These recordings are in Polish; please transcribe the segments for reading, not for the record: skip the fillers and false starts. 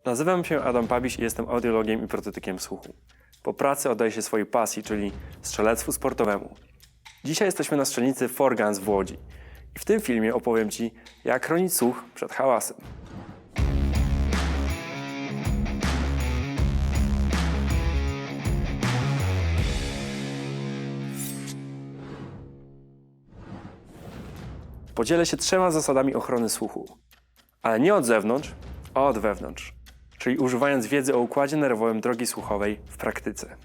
Nazywam się Adam Pabiś i jestem audiologiem i protetykiem słuchu. Po pracy oddaję się swojej pasji, czyli strzelectwu sportowemu. Dzisiaj jesteśmy na strzelnicy Forgans w Łodzi i w tym filmie opowiem Ci, jak chronić słuch przed hałasem. Podzielę się 3 zasadami ochrony słuchu, ale nie od zewnątrz, a od wewnątrz, czyli używając wiedzy o układzie nerwowym drogi słuchowej w praktyce.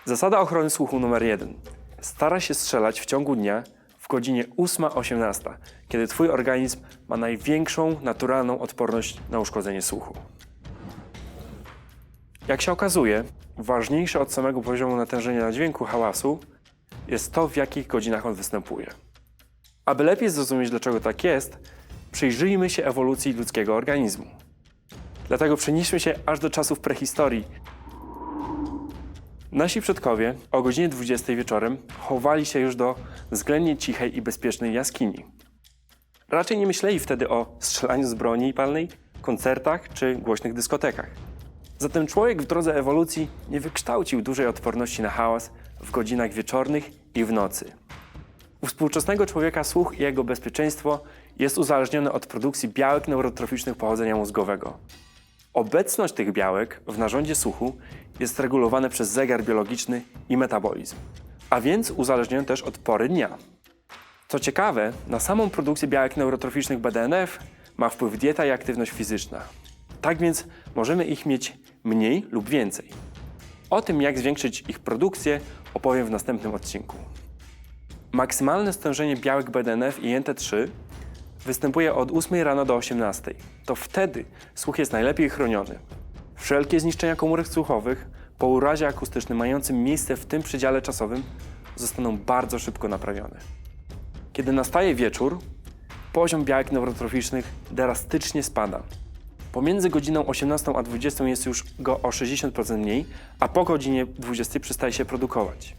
Zasada ochrony słuchu numer 1. Staraj się strzelać w ciągu dnia w godzinie 8-18, kiedy Twój organizm ma największą naturalną odporność na uszkodzenie słuchu. Jak się okazuje, ważniejsze od samego poziomu natężenia dźwięku hałasu jest to, w jakich godzinach on występuje. Aby lepiej zrozumieć, dlaczego tak jest, przyjrzyjmy się ewolucji ludzkiego organizmu. Dlatego przenieśmy się aż do czasów prehistorii. Nasi przodkowie o godzinie 20 wieczorem chowali się już do względnie cichej i bezpiecznej jaskini. Raczej nie myśleli wtedy o strzelaniu z broni palnej, koncertach czy głośnych dyskotekach. Zatem człowiek w drodze ewolucji nie wykształcił dużej odporności na hałas w godzinach wieczornych i w nocy. U współczesnego człowieka słuch i jego bezpieczeństwo jest uzależnione od produkcji białek neurotroficznych pochodzenia mózgowego. Obecność tych białek w narządzie słuchu jest regulowana przez zegar biologiczny i metabolizm, a więc uzależnione też od pory dnia. Co ciekawe, na samą produkcję białek neurotroficznych BDNF ma wpływ dieta i aktywność fizyczna. Tak więc możemy ich mieć mniej lub więcej. O tym, jak zwiększyć ich produkcję, opowiem w następnym odcinku. Maksymalne stężenie białek BDNF i NT3 występuje od 8 rano do 18. To wtedy słuch jest najlepiej chroniony. Wszelkie zniszczenia komórek słuchowych po urazie akustycznym mającym miejsce w tym przedziale czasowym zostaną bardzo szybko naprawione. Kiedy nastaje wieczór, poziom białek neurotroficznych drastycznie spada. Pomiędzy godziną 18 a 20 jest już go o 60% mniej, a po godzinie 20 przestaje się produkować.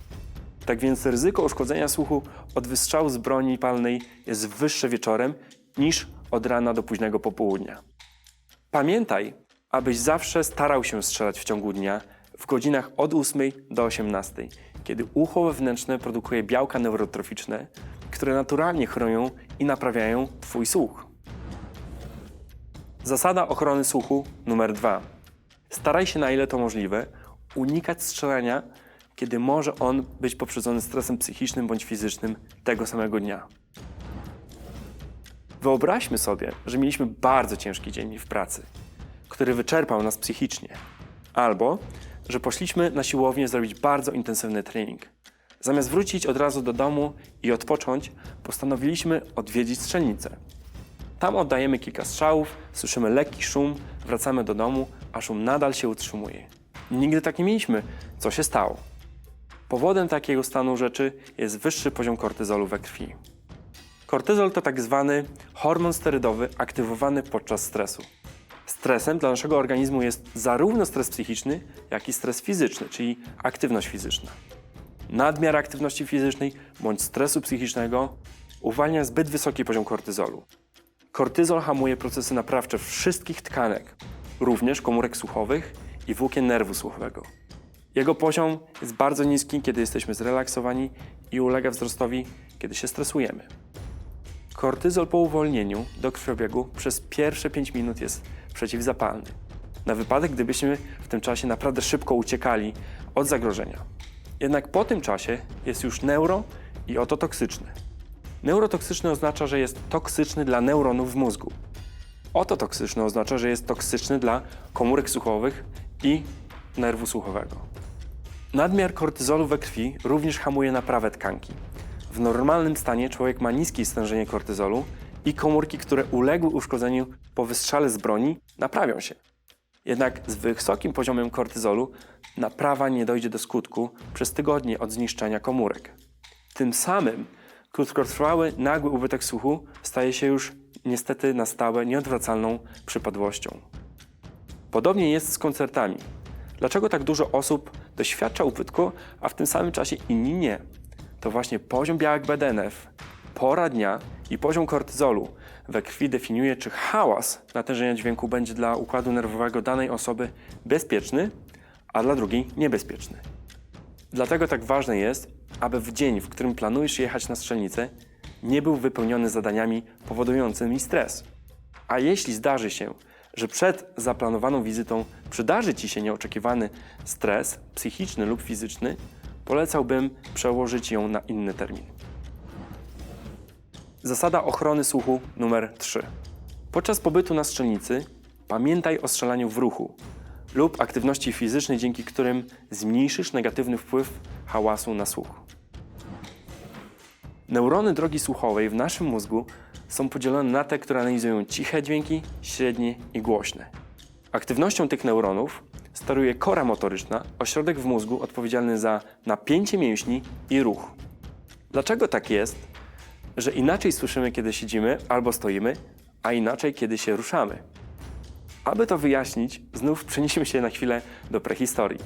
Tak więc ryzyko uszkodzenia słuchu od wystrzału z broni palnej jest wyższe wieczorem niż od rana do późnego popołudnia. Pamiętaj, abyś zawsze starał się strzelać w ciągu dnia w godzinach od 8 do 18, kiedy ucho wewnętrzne produkuje białka neurotroficzne, które naturalnie chronią i naprawiają Twój słuch. Zasada ochrony słuchu numer 2. Staraj się, na ile to możliwe, unikać strzelania, kiedy może on być poprzedzony stresem psychicznym bądź fizycznym tego samego dnia. Wyobraźmy sobie, że mieliśmy bardzo ciężki dzień w pracy, który wyczerpał nas psychicznie, albo że poszliśmy na siłownię zrobić bardzo intensywny trening. Zamiast wrócić od razu do domu i odpocząć, postanowiliśmy odwiedzić strzelnicę. Tam oddajemy kilka strzałów, słyszymy lekki szum, wracamy do domu, a szum nadal się utrzymuje. Nigdy tak nie mieliśmy. Co się stało? Powodem takiego stanu rzeczy jest wyższy poziom kortyzolu we krwi. Kortyzol to tak zwany hormon sterydowy aktywowany podczas stresu. Stresem dla naszego organizmu jest zarówno stres psychiczny, jak i stres fizyczny, czyli aktywność fizyczna. Nadmiar aktywności fizycznej bądź stresu psychicznego uwalnia zbyt wysoki poziom kortyzolu. Kortyzol hamuje procesy naprawcze wszystkich tkanek, również komórek słuchowych i włókien nerwu słuchowego. Jego poziom jest bardzo niski, kiedy jesteśmy zrelaksowani i ulega wzrostowi, kiedy się stresujemy. Kortyzol po uwolnieniu do krwiobiegu przez pierwsze 5 minut jest przeciwzapalny, na wypadek, gdybyśmy w tym czasie naprawdę szybko uciekali od zagrożenia. Jednak po tym czasie jest już i ototoksyczny. Neurotoksyczny oznacza, że jest toksyczny dla neuronów w mózgu. Ototoksyczny oznacza, że jest toksyczny dla komórek słuchowych i nerwu słuchowego. Nadmiar kortyzolu we krwi również hamuje naprawę tkanki. W normalnym stanie człowiek ma niskie stężenie kortyzolu i komórki, które uległy uszkodzeniu po wystrzale z broni, naprawią się. Jednak z wysokim poziomem kortyzolu naprawa nie dojdzie do skutku przez tygodnie od zniszczenia komórek. Tym samym krótkotrwały, nagły ubytek słuchu staje się już niestety na stałe nieodwracalną przypadłością. Podobnie jest z koncertami. Dlaczego tak dużo osób doświadcza ubytku, a w tym samym czasie inni nie? To właśnie poziom białek BDNF, pora dnia i poziom kortyzolu we krwi definiuje, czy hałas natężenia dźwięku będzie dla układu nerwowego danej osoby bezpieczny, a dla drugiej niebezpieczny. Dlatego tak ważne jest, aby w dzień, w którym planujesz jechać na strzelnicę, nie był wypełniony zadaniami powodującymi stres. A jeśli zdarzy się, że przed zaplanowaną wizytą przydarzy Ci się nieoczekiwany stres psychiczny lub fizyczny, polecałbym przełożyć ją na inny termin. Zasada ochrony słuchu numer 3. Podczas pobytu na strzelnicy pamiętaj o strzelaniu w ruchu lub aktywności fizycznej, dzięki którym zmniejszysz negatywny wpływ hałasu na słuch. Neurony drogi słuchowej w naszym mózgu są podzielone na te, które analizują ciche dźwięki, średnie i głośne. Aktywnością tych neuronów steruje kora motoryczna, ośrodek w mózgu odpowiedzialny za napięcie mięśni i ruch. Dlaczego tak jest, że inaczej słyszymy, kiedy siedzimy albo stoimy, a inaczej, kiedy się ruszamy? Aby to wyjaśnić, znów przenieśmy się na chwilę do prehistorii.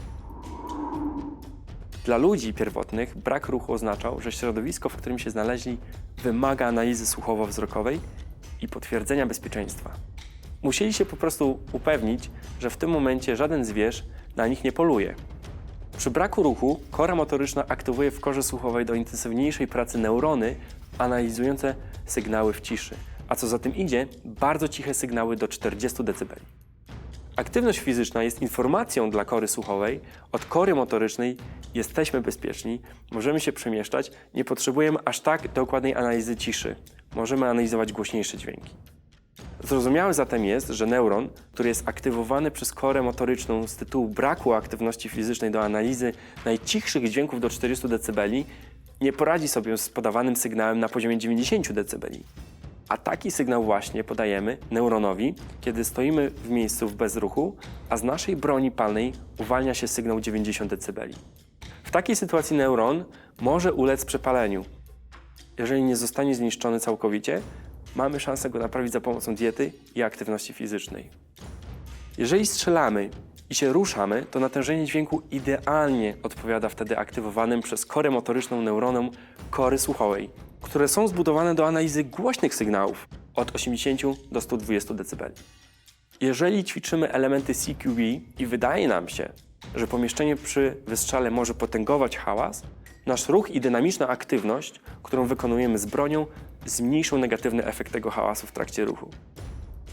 Dla ludzi pierwotnych brak ruchu oznaczał, że środowisko, w którym się znaleźli, wymaga analizy słuchowo-wzrokowej i potwierdzenia bezpieczeństwa. Musieli się po prostu upewnić, że w tym momencie żaden zwierz na nich nie poluje. Przy braku ruchu kora motoryczna aktywuje w korze słuchowej do intensywniejszej pracy neurony analizujące sygnały w ciszy, a co za tym idzie, bardzo ciche sygnały do 40 dB. Aktywność fizyczna jest informacją dla kory słuchowej, od kory motorycznej jesteśmy bezpieczni, możemy się przemieszczać, nie potrzebujemy aż tak dokładnej analizy ciszy. Możemy analizować głośniejsze dźwięki. Zrozumiałe zatem jest, że neuron, który jest aktywowany przez korę motoryczną z tytułu braku aktywności fizycznej do analizy najcichszych dźwięków do 40 dB, nie poradzi sobie z podawanym sygnałem na poziomie 90 dB. A taki sygnał właśnie podajemy neuronowi, kiedy stoimy w miejscu w bezruchu, a z naszej broni palnej uwalnia się sygnał 90 dB. W takiej sytuacji neuron może ulec przepaleniu. Jeżeli nie zostanie zniszczony całkowicie, mamy szansę go naprawić za pomocą diety i aktywności fizycznej. Jeżeli strzelamy i się ruszamy, to natężenie dźwięku idealnie odpowiada wtedy aktywowanym przez korę motoryczną neuronom kory słuchowej, które są zbudowane do analizy głośnych sygnałów od 80 do 120 dB. Jeżeli ćwiczymy elementy CQB i wydaje nam się, że pomieszczenie przy wystrzale może potęgować hałas, nasz ruch i dynamiczna aktywność, którą wykonujemy z bronią, zmniejszą negatywny efekt tego hałasu w trakcie ruchu.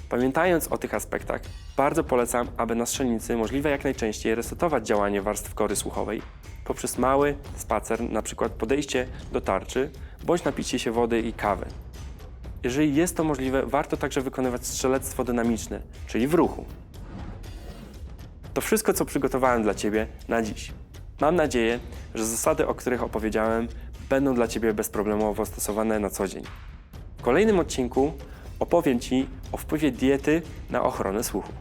Pamiętając o tych aspektach, bardzo polecam, aby na strzelnicy możliwe jak najczęściej resetować działanie warstw kory słuchowej poprzez mały spacer, np. podejście do tarczy, bądź napicie się wody i kawy. Jeżeli jest to możliwe, warto także wykonywać strzelectwo dynamiczne, czyli w ruchu. To wszystko, co przygotowałem dla Ciebie na dziś. Mam nadzieję, że zasady, o których opowiedziałem, będą dla Ciebie bezproblemowo stosowane na co dzień. W kolejnym odcinku opowiem Ci o wpływie diety na ochronę słuchu.